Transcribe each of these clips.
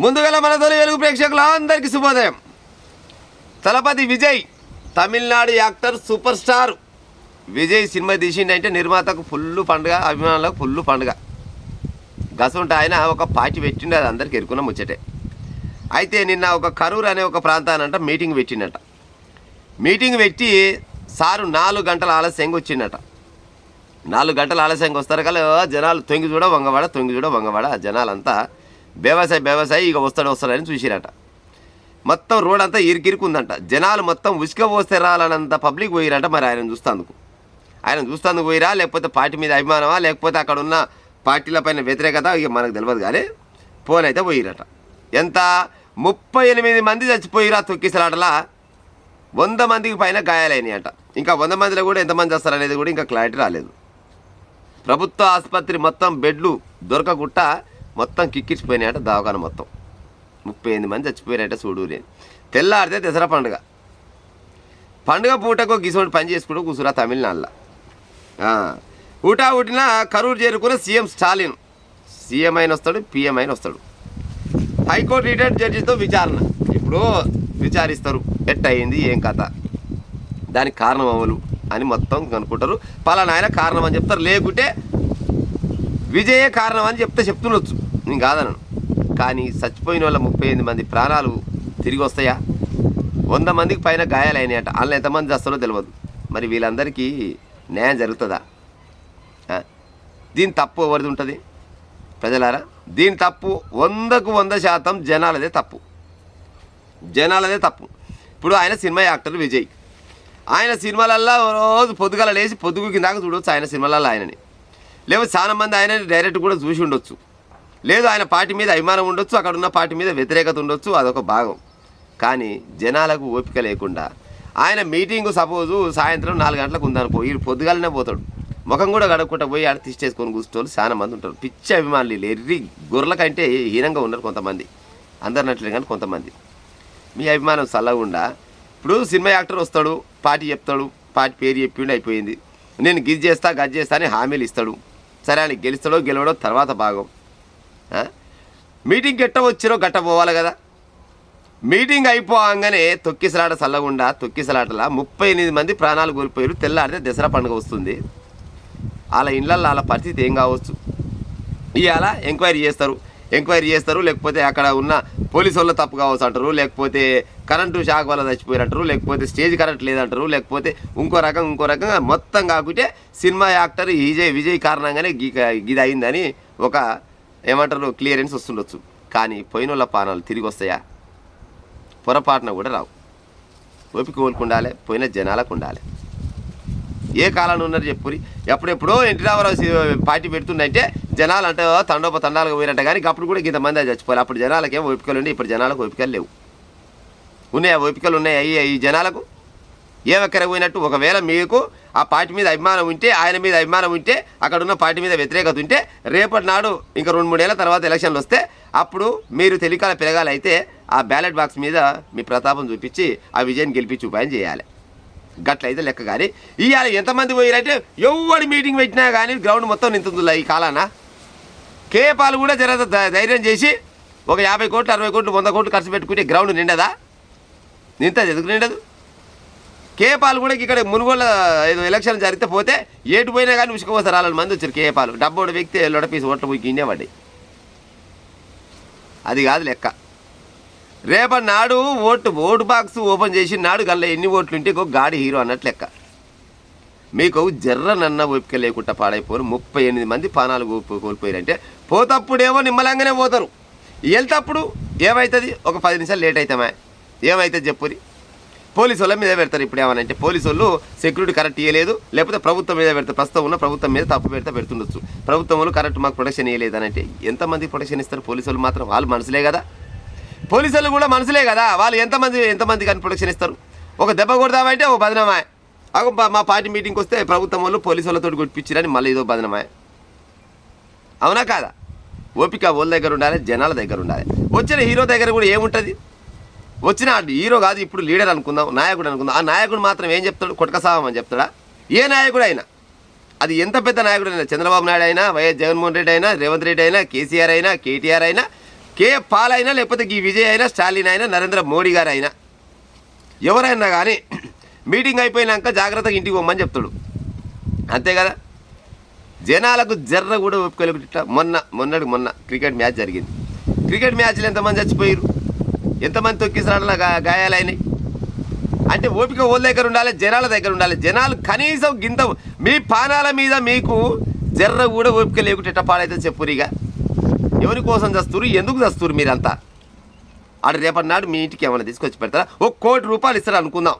ముందుగల మన తొలి వెలుగు ప్రేక్షకులందరికీ శుభోదయం. Thalapathy Vijay Tamil Nadu actor super star Vijay సినిమా తీసిండంటే నిర్మాతకు ఫుల్ పండుగ, అభిమానులకు ఫుల్ పండుగ. గసంట ఆయన ఒక పార్టీ పెట్టిండు, అది అందరికి ఎరుకున్న ముచ్చటే. అయితే నిన్న ఒక కరూర్ అనే ఒక ప్రాంతానంట మీటింగ్ పెట్టిండట. మీటింగ్ పెట్టి సారు 4 గంటల ఆలస్యంగా వచ్చిండట. 4 గంటల ఆలస్యంగా వస్తారు కదా జనాలు, తొంగి చూడ వంగవాడ, తొంగి చూడ వంగవాడ. జనాలంతా బేవసాయి ఇక వస్తాడని చూసిరట. మొత్తం రోడ్ అంతా ఇరికిరుకుందంట. జనాలు మొత్తం ఉసుక పోస్తే రాలనంత పబ్లిక్ పోయిరంట. మరి ఆయన చూస్తాందుకు పోయిరా, లేకపోతే పార్టీ మీద అభిమానమా, లేకపోతే అక్కడ ఉన్న పార్టీల పైన వ్యతిరేకత, ఇక మనకు తెలియదు. కానీ ఫోన్ అయితే పోయిరట. ఎంత 38 మంది చచ్చిపోయిరా తొక్కిసలాటలా. 100 మందికి పైన గాయాలైనాయి అంట. ఇంకా 100 మందిలో కూడా ఎంతమంది వస్తారనేది కూడా ఇంకా క్లారిటీ రాలేదు. ప్రభుత్వ ఆసుపత్రి మొత్తం బెడ్లు దొరకకుండా మొత్తం కిక్కిచ్చిపోయినాయట. దవాఖాన మొత్తం 38 మంది చచ్చిపోయినాయట. చూడూరి తెల్లారితే దసరా పండుగ పూటకు గిసోటి పని చేసుకుంటూ కూసురా తమిళనాడులో. ఊటిన కరూరు చేరుకున్న సీఎం స్టాలిన్. సీఎం అయిన వస్తాడు, పిఎం అయిన వస్తాడు. హైకోర్టు రిటైర్డ్ జడ్జితో విచారణ. ఇప్పుడు విచారిస్తారు ఎట్టయింది, ఏం కథ, దానికి కారణం అవ్వలు అని మొత్తం కనుక్కుంటారు. పలానా ఆయన కారణం అని చెప్తారు, లేకుంటే విజయే కారణం అని చెప్తుండొచ్చు, నేను కాదనను. కానీ చచ్చిపోయిన వాళ్ళ 38 మంది ప్రాణాలు తిరిగి వస్తాయా? 100 మందికి పైన గాయాలైనాయట. అందులో ఎంతమంది చేస్తారో తెలియదు. మరి వీళ్ళందరికీ న్యాయం జరుగుతుందా? దీని తప్పు ఎవరిది ఉంటుంది ప్రజలారా? దీని తప్పు 100% జనాలదే తప్పు. ఇప్పుడు ఆయన సినిమా యాక్టర్ విజయ్. ఆయన సినిమాలల్లో రోజు పొద్దుగల లేచి పొద్దుగు కిందాక చూడవచ్చు ఆయన సినిమాలలో ఆయనని. లేకపోతే చాలా మంది ఆయనని డైరెక్ట్ కూడా చూసి ఉండొచ్చు. లేదు ఆయన పార్టీ మీద అభిమానం ఉండొచ్చు, అక్కడ ఉన్న పార్టీ మీద వ్యతిరేకత ఉండొచ్చు, అదొక భాగం. కానీ జనాలకు ఓపిక లేకుండా ఆయన మీటింగు సపోజు సాయంత్రం 4 గంటలకు ఉందనుకో, వీడు పొద్దుగాలనే పోతాడు. ముఖం కూడా గడకుండా పోయి ఆడ తీసేసుకొని కూర్చోవాలి. చాలా మంది ఉంటారు పిచ్చి అభిమానులు. ఎర్రి గొర్రెల కంటే హీనంగా ఉన్నారు కొంతమంది, అందరినట్లే. కానీ కొంతమంది మీ అభిమానం చల్లకుండా. ఇప్పుడు సినిమా యాక్టర్ వస్తాడు, పార్టీ చెప్తాడు, పార్టీ పేరు చెప్పిండి అయిపోయింది. నేను గది చేస్తా అని హామీలు ఇస్తాడు. సరే ఆయన గెలుస్తాడో గెలవడో తర్వాత భాగం. మీటింగ్కి ఎట్ట వచ్చిరో గట్ట పోవాలి కదా. మీటింగ్ అయిపోగానే తొక్కిసలాట చల్లకుండా, తొక్కిసలాటలా 38 మంది ప్రాణాలు కోల్పోయారు. తెల్లారితే దసరా పండుగ వస్తుంది. వాళ్ళ ఇళ్ళల్లో వాళ్ళ పరిస్థితి ఏం కావచ్చు? ఇవాళ ఎంక్వైరీ చేస్తారు. లేకపోతే అక్కడ ఉన్న పోలీసు వాళ్ళు తప్పు కావచ్చు అంటారు, లేకపోతే కరెంటు షాక్ వల్ల చచ్చిపోయారు అంటారు, లేకపోతే స్టేజ్ కరెంట్ లేదంటారు, లేకపోతే ఇంకో రకంగా మొత్తం కాకుంటే సినిమా యాక్టర్ విజయ్ కారణంగానే గిది అయిందని ఒక ఏమంటారు క్లియరెన్స్ వస్తుండొచ్చు. కానీ పోయిన వాళ్ళ పానాలు తిరిగి వస్తాయా? పొరపాటున కూడా రావు. ఓపిక కోలుకుండాలి, పోయిన జనాలకు ఉండాలి. ఏ కాలంలో ఉన్నారు చెప్పురి. ఎప్పుడెప్పుడో ఎన్టీ రామారావు పార్టీ పెడుతుందంటే జనాలు అంటే తండాలుగా పోయినట్ట. కానీ అప్పుడు కూడా ఇంతమంది చచ్చిపోవాలి. అప్పుడు జనాలకేం ఓపికలు ఉండే, ఇప్పుడు జనాలకు ఓపికలు లేవు. ఉన్నాయా ఓపికలు? ఉన్నాయా ఈ జనాలకు? ఏమెక్కడ పోయినట్టు? ఒకవేళ మీకు ఆ పార్టీ మీద అభిమానం ఉంటే, ఆయన మీద అభిమానం ఉంటే, అక్కడ ఉన్న పార్టీ మీద వ్యతిరేకత ఉంటే, రేపటి నాడు ఇంకా 2-3 ఏళ్ళ తర్వాత ఎలక్షన్లు వస్తే అప్పుడు మీరు తెలికాల పెరగాలైతే ఆ బ్యాలెట్ బాక్స్ మీద మీ ప్రతాపం చూపించి ఆ విజయాన్ని గెలిపించి ఉపాయం చేయాలి. గట్లయితే లెక్క. కానీ ఇవాళ ఎంతమంది పోయారంటే ఎవరి మీటింగ్ పెట్టినా కానీ గ్రౌండ్ మొత్తం నింతుందిలా ఈ కాలాన. కేపాలు కూడా జర ధైర్యం చేసి ఒక 50 కోట్లు 60 కోట్లు 100 కోట్లు ఖర్చు పెట్టుకుంటే గ్రౌండ్ నిండదా? ఎందుకు నిండదు? కేపాలు కూడా ఇక్కడ మునుగోళ్ళ ఏదో ఎలక్షన్ జరిగితే పోతే ఏటు పోయినా కానీ ఉసుకపోతే 4 మంది వచ్చారు. కేపాలు డబ్బోడు వ్యక్తి లొడపీసి ఓట్లు పోయి గిన్నెపడ్డాయి. అది కాదు లెక్క. రేపటి నాడు ఓటు బాక్స్ ఓపెన్ చేసిన నాడు గల్లా ఎన్ని ఓట్లు ఉంటే గాడి హీరో అన్నట్లు లెక్క. మీకు జర్రనన్న ఓపిక లేకుండా పాడైపోరు. 38 మంది పానాలు కోల్పోయారంటే పోతప్పుడేమో నిమ్మలంగానే పోతారు. వెళ్తప్పుడు ఏమవుతుంది? ఒక 10 నిమిషాలు లేట్ అవుతామా? ఏమవుతుంది చెప్పురి? పోలీసు వాళ్ళ మీద పెడతారు. ఇప్పుడు ఏమనంటే పోలీసు వాళ్ళు సెక్యూరిటీ కరెక్ట్ ఇవ్వలేదు, లేకపోతే ప్రభుత్వం మీద పెడతారు. ప్రస్తుతం ఉన్న ప్రభుత్వం మీద తప్పు పెడుతుండొచ్చు. ప్రభుత్వం వాళ్ళు కరెక్ట్ మాకు ప్రొటెక్షన్ ఇవ్వలేదు అని అంటే ఎంతమంది ప్రొటెక్షన్ ఇస్తారు? పోలీసు వాళ్ళు మాత్రం వాళ్ళు మనసులే కదా. పోలీసులు కూడా మనసులే కదా. వాళ్ళు ఎంతమంది కానీ ప్రొటెక్షన్ ఇస్తారు? ఒక దెబ్బ కొడదామంటే ఓ బదనమాయ. మా పార్టీ మీటింగ్కి వస్తే ప్రభుత్వం వాళ్ళు పోలీసు వాళ్ళతో కొట్టిపించారని మళ్ళీ ఇదో బదనమాయ. అవునా కాదా? ఓపిక వాళ్ళ దగ్గర ఉండాలి, జనాల దగ్గర ఉండాలి. వచ్చిన హీరో దగ్గర కూడా ఏముంటుంది? వచ్చిన హీరో కాదు, ఇప్పుడు లీడర్ అనుకుందాం, నాయకుడు అనుకుందాం. ఆ నాయకుడు మాత్రం ఏం చెప్తాడు? కొట్టకసామని చెప్తాడా? ఏ నాయకుడు అయినా, అది ఎంత పెద్ద నాయకుడు అయినా, చంద్రబాబు నాయుడు అయినా, వైఎస్ జగన్మోహన్ రెడ్డి అయినా, రేవంత్ రెడ్డి అయినా, కేసీఆర్ అయినా, కేటీఆర్ అయినా, పాల్ అయినా లేకపోతే ఈ విజయ్ అయినా స్టాలిన్ అయినా నరేంద్ర మోడీ గారు అయినా ఎవరైనా కానీ మీటింగ్ అయిపోయినాక జాగ్రత్తగా ఇంటికి పోమని చెప్తాడు అంతే కదా. జనాలకు జర్ర కూడా ఒప్పుకోలేకుండా మొన్న క్రికెట్ మ్యాచ్ జరిగింది. క్రికెట్ మ్యాచ్లో ఎంతమంది చచ్చిపోయారు, ఎంతమంది తొక్కిసలాటల గాయాలైనాయి. అంటే ఓపిక ఓళ్ళ దగ్గర ఉండాలి, జనాల దగ్గర ఉండాలి. జనాలు కనీసం గింత మీ పానాల మీద మీకు జర్ర కూడా ఓపిక లేకుంటే ఎట్ట పాడైతే చెప్పురిగా. ఎవరి కోసం చస్తురు, ఎందుకు చస్తురు మీరంతా? ఆడు రేపటి నాడు మీ ఇంటికి ఏమైనా తీసుకొచ్చి పెడతారా? ₹1 కోటి ఇస్తాడు అనుకుందాం.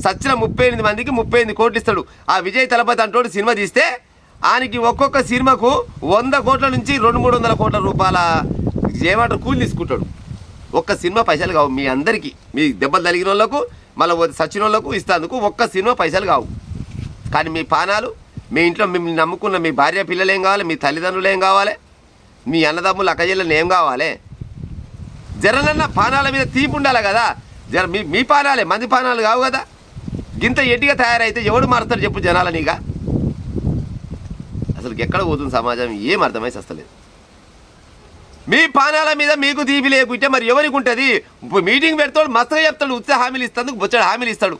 సచ్చిన 38 మందికి 38 కోట్లు ఇస్తాడు. ఆ విజయ్ తలపతి అంటోడు సినిమా తీస్తే ఆయనకి ఒక్కొక్క సినిమాకు 100 కోట్ల నుంచి 200-300 కోట్ల రూపాయల ఏమంటారు కూలి తీసుకుంటాడు. ఒక్క సినిమా పైసలు కావు మీ అందరికీ. మీ దెబ్బలు తగిలిన వాళ్ళకు మళ్ళీ సచిన వాళ్ళకు ఇస్తాందుకు ఒక్క సినిమా పైసలు కావు. కానీ మీ పానాలు, మీ ఇంట్లో మిమ్మల్ని నమ్ముకున్న మీ భార్య పిల్లలు ఏం కావాలి, మీ తల్లిదండ్రులు ఏం కావాలి, మీ అన్నదమ్ములు అక్కజెల్లెలు ఏం కావాలి? జరనన్న పానాల మీద తీపి ఉండాలి కదా. జర మీ పానాలే, మంది పానాలు కావు కదా. గింత ఎట్టిగా తయారైతే ఎవడు మారుతాడు చెప్పు జనాలనిగా? అసలు ఎక్కడ పోతుంది సమాజం? ఏం అర్థమై వస్తలేదు. మీ పానాల మీద మీకు తీపి లేకుంటే మరి ఎవరికి ఉంటుంది? మీటింగ్ పెడతాడు, మస్తుగా చెప్తాడు, ఉత్సాహ హామీలు ఇస్తాడు, బొచ్చడు హామీలు ఇస్తాడు.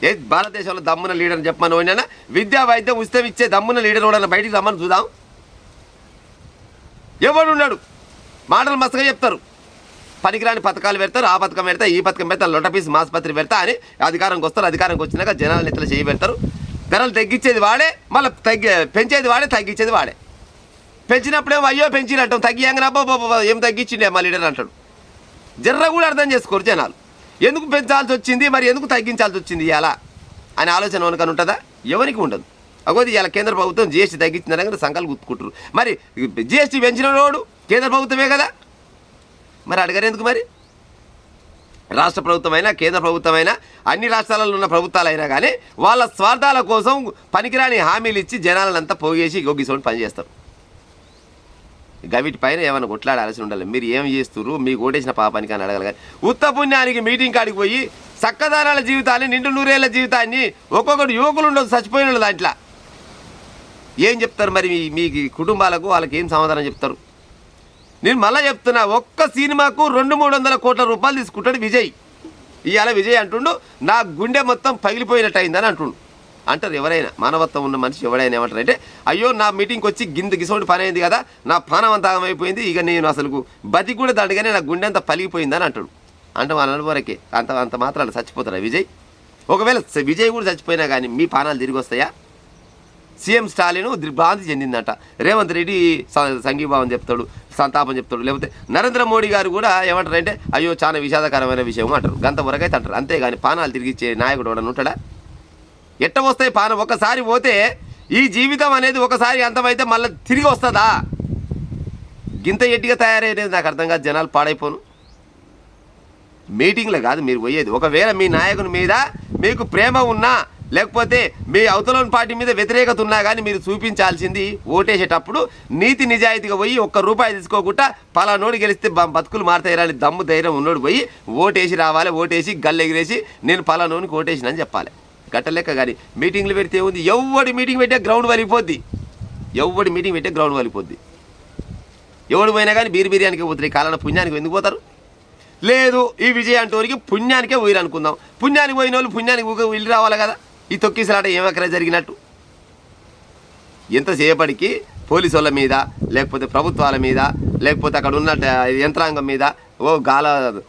ఏ భారతదేశంలో దమ్మున లీడర్ చెప్పమని పోయినా విద్యా వైద్యం ఉచితం ఇచ్చే దమ్మున లీడర్ కూడా బయటికి రమ్మని చూద్దాం. ఎవడు ఉన్నాడు? మాటలు మస్తుగా చెప్తారు, పనికిరాని పథకాలు పెడతారు, ఆ పథకం పెడతా, ఈ పథకం పెడతా, లొటపీస్ మాస్పత్రి పెడతా అని అధికారంకి వస్తారు. అధికారంకి వచ్చినాక జనాలను ఇట్లా చేయి పెడతారు. ధరలు తగ్గించేది వాడే, మళ్ళీ పెంచేది వాడే, తగ్గించేది వాడే. పెంచినప్పుడేమో అయ్యో పెంచినట్టు, తగ్గియంగా ఏం తగ్గించిండే మా లీడర్ అంటాడు. జర్ర కూడా అర్థం చేసుకోరు జనాలు. ఎందుకు పెంచాల్సి వచ్చింది, మరి ఎందుకు తగ్గించాల్సి వచ్చింది ఇలా అనే ఆలోచన ఎవరికని ఉంటుందా? ఎవరికి ఉండదు. అగోది ఇలా కేంద్ర ప్రభుత్వం జీఎస్టీ తగ్గించిందనగా సంఘాలు గుర్తుకుంటారు. మరి జీఎస్టీ పెంచిన వాడు కేంద్ర ప్రభుత్వమే కదా, మరి అడగరు ఎందుకు? మరి రాష్ట్ర ప్రభుత్వమైనా కేంద్ర ప్రభుత్వమైనా అన్ని రాష్ట్రాలలో ఉన్న ప్రభుత్వాలైనా కానీ వాళ్ళ స్వార్థాల కోసం పనికిరాని హామీలు ఇచ్చి జనాలంతా పోగేసి గొగ్గిసోని పనిచేస్తారు. గవిటి పైన ఏమైనా కొట్లాడాల్సి ఉండాలి. మీరు ఏం చేస్తున్నారు, మీకు ఓటేసిన పాపానికి అని అడగాలి. కానీ ఉత్త పుణ్యానికి మీటింగ్ కాడికి పోయి చక్కదానాల జీవితాన్ని, నిండు నూరేళ్ల జీవితాన్ని ఒక్కొక్కటి యువకులు ఉండదు చచ్చిపోయిన దాంట్లో ఏం చెప్తారు? మరి మీ కుటుంబాలకు వాళ్ళకి ఏం సమాధానం చెప్తారు? నేను మళ్ళీ చెప్తున్నా, ఒక్క సినిమాకు 200-300 కోట్ల రూపాయలు తీసుకుంటాడు విజయ్. ఇవాళ విజయ్ అంటుండు నా గుండె మొత్తం పగిలిపోయినట్టు అయిందని అంటుండు. అంటారు ఎవరైనా, మానవత్వం ఉన్న మనిషి ఎవడైనా ఏమంటారంటే, అయ్యో నా మీటింగ్కి వచ్చి గిసోటి పని అయింది కదా, నా పానం అంతా అయిపోయింది, ఇక నేను అసలు బతికి కూడా దండగానే నా గుండె అంతా పలిగిపోయిందని అంటాడు. అంటే మన అనుభవరకే అంత మాత్రాలు చచ్చిపోతారా విజయ్? ఒకవేళ విజయ్ కూడా చచ్చిపోయినా కానీ మీ పానాలు తిరిగి వస్తాయా? సీఎం స్టాలిన్ దిగ్భ్రాంతి చెందిందట. రేవంత్ రెడ్డి సంఘీభావం చెప్తాడు, సంతాపం చెప్తాడు. లేకపోతే నరేంద్ర మోడీ గారు కూడా ఏమంటారంటే అయ్యో చాలా విషాదకరమైన విషయం అంటారు. గంత వరకైతే అంటారు. అంతేగాని పానాలు తిరిగిచ్చే నాయకుడు ఎవడన్నా ఉంటాడా? ఎట్ట వస్తాయి పానం? ఒకసారి పోతే ఈ జీవితం అనేది ఒకసారి అంతమైతే మళ్ళీ తిరిగి వస్తుందా? గింత ఎట్టిగా తయారయ్యేది నాకు అర్థం కాదు. జనాలు పాడైపోను. మీటింగ్లో కాదు మీరు పోయేది. ఒకవేళ మీ నాయకుని మీద మీకు ప్రేమ ఉన్నా, లేకపోతే మీ అవతలోని పార్టీ మీద వ్యతిరేకత ఉన్నా కానీ మీరు చూపించాల్సింది ఓటేసేటప్పుడు నీతి నిజాయితీగా పోయి ₹1 తీసుకోకుండా పలానోడు గెలిస్తే బతుకులు మారుతాయి రాని దమ్ము ధైర్యం ఉన్నోడు పోయి ఓటేసి రావాలి. ఓటేసి గల్లెగిరేసి నేను పలానోనికి ఓటేసిన అని చెప్పాలి. గట్టలేక కానీ మీటింగ్లు పెడితే ఉంది, ఎవడి మీటింగ్ పెట్టే గ్రౌండ్ వలిపోద్ది. ఎవడి మీటింగ్ పెట్టే గ్రౌండ్ వలిపోద్ది. ఎవడు పోయినా కానీ బిర్యానీకి పోతారు. ఈ కాలంలో పుణ్యానికి ఎందుకు పోతారు? లేదు ఈ విజయ్ అంటోనికి పుణ్యానికే పోయిరు అనుకుందాం. పుణ్యానికి పోయిన వాళ్ళు పుణ్యానికి వెళ్ళి రావాలి కదా. ఈ తొక్కిసలాట ఏమక్కడ జరిగినట్టు? ఎంతసేపటికి పోలీసు వాళ్ళ మీద, లేకపోతే ప్రభుత్వాల మీద, లేకపోతే అక్కడ ఉన్న యంత్రాంగం మీద గాల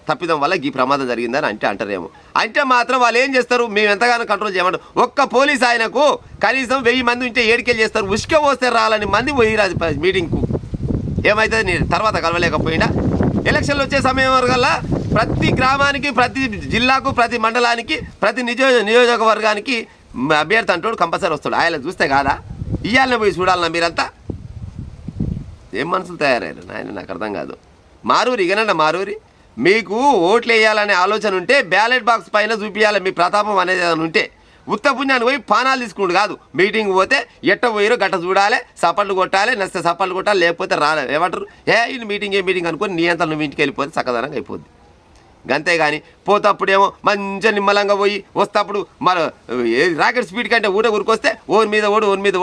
తప్పిదం వల్ల ఈ ప్రమాదం జరిగిందని అంటారేమో. అంటే మాత్రం వాళ్ళు ఏం చేస్తారు? మేము ఎంతగానో కంట్రోల్ చేయమంటారు. ఒక్క పోలీస్ ఆయనకు కనీసం 1000 మంది ఉంటే ఏడికెళ్ళి చేస్తారు. ఉసుక పోస్తే రాలని మంది పోయిరాదు మీటింగ్కు. ఏమవుతుంది? నేను తర్వాత కలవలేకపోయినా ఎలక్షన్లు వచ్చే సమయం వరకల్లా ప్రతి గ్రామానికి, ప్రతి జిల్లాకు, ప్రతి మండలానికి, ప్రతి నియోజకవర్గానికి అభ్యర్థి అంటాడు కంపల్సరీ వస్తాడు. ఆయన చూస్తే కాదా? ఇయ్యాలనే పోయి చూడాలన్నా మీరంతా? ఏం మనుషులు తయారయ్యారు ఆయన నాకు అర్థం కాదు. మారూరి ఇగనన్నా మారూరి మీకు ఓట్లు వేయాలనే ఆలోచన ఉంటే బ్యాలెట్ బాక్స్ పైన చూపించాలి మీ ప్రతాపం అనేది ఏదైనా ఉంటే. ఉత్త పుణ్యాన్ని పోయి పానాలు తీసుకుంటు కాదు. మీటింగ్ పోతే ఎట్ట పోయిరో గట్ట చూడాలి, సపట్లు కొట్టాలి, నచ్చితే సపట్లు కొట్టాలి, లేకపోతే రాలే. ఏమంటారు? ఈ మీటింగ్ అనుకొని నీ అంతా నువ్వు ఇంటికి వెళ్ళిపోతే చక్కదనంగా అయిపోద్ది. గంతే కానీ పోతప్పుడేమో మంచిగా నిమ్మలంగా పోయి వస్తప్పుడు మన రాకెట్ స్పీడ్ కంటే ఉరికొస్తే ఓరి మీద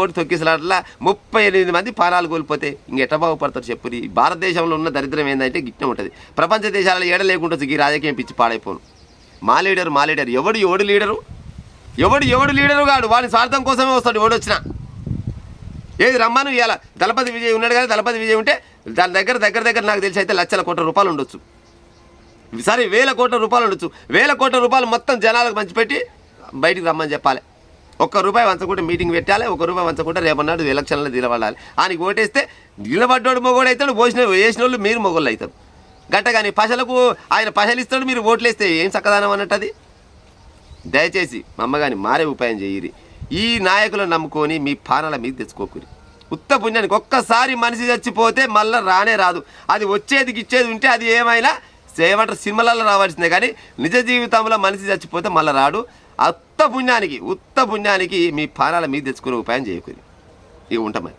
ఓడి తొక్కిసలాటలా 38 మంది ప్రాణాలు కోల్పోతే ఇంకెట్ట బాగుపడతారు చెప్పురి. భారతదేశంలో ఉన్న దరిద్రం ఏంటంటే గిట్టే ఉంటుంది. ప్రపంచ దేశాలలో ఏడ లేకుండా ఈ రాజకీయం పిచ్చి పాడైపోను. మా లీడరు ఎవడు లీడరు కాడు. వాడి స్వార్థం కోసమే వస్తాడు ఎవడు వచ్చినా. ఏది రమ్మను ఇవాళ దళపతి విజయ్ ఉన్నాడు కదా, దళపతి విజయ్ ఉంటే దాని దగ్గర నాకు తెలిసి అయితే లక్షల కోట్ల రూపాయలు ఉండొచ్చు. సరే 1000 కోట్ల రూపాయలు ఉండొచ్చు. 1000 కోట్ల రూపాయలు మొత్తం జనాలకు పంచిపెట్టి బయటికి రమ్మని చెప్పాలి. ₹1 వంచకుంటే మీటింగ్ పెట్టాలి. ₹1 వంచకుంటే రేపన్నాడు ఎలక్షన్లో నిలబడాలి. ఆయనకి ఓటేస్తే నిలబడ్డాడు మొగోడు అవుతాడు, వేసిన వాళ్ళు మీరు మొగోళ్ళు అవుతారు. గట్ట కానీ పశలకు ఆయన పశలు ఇస్తాడు, మీరు ఓట్లేస్తే ఏం చక్కదానం అన్నట్టు. అది దయచేసి మా అమ్మగాని మారే ఉపాయం చేయరి. ఈ నాయకులను నమ్ముకొని మీ పానాల మీద తెచ్చుకోకూరి. ఉత్త పుణ్యానికి ఒక్కసారి మనిషి చచ్చిపోతే మళ్ళీ రానే రాదు. అది ఇచ్చేది ఉంటే అది ఏమైనా ఏమంటారు సినిమాలలో రావాల్సిందే, కానీ నిజ జీవితంలో మనిషి చచ్చిపోతే మళ్ళీ రాడు. ఉత్త పుణ్యానికి మీ పానాల మీద తెచ్చుకునే ఉపాయం చేయకూరి. ఇక ఉంటామని.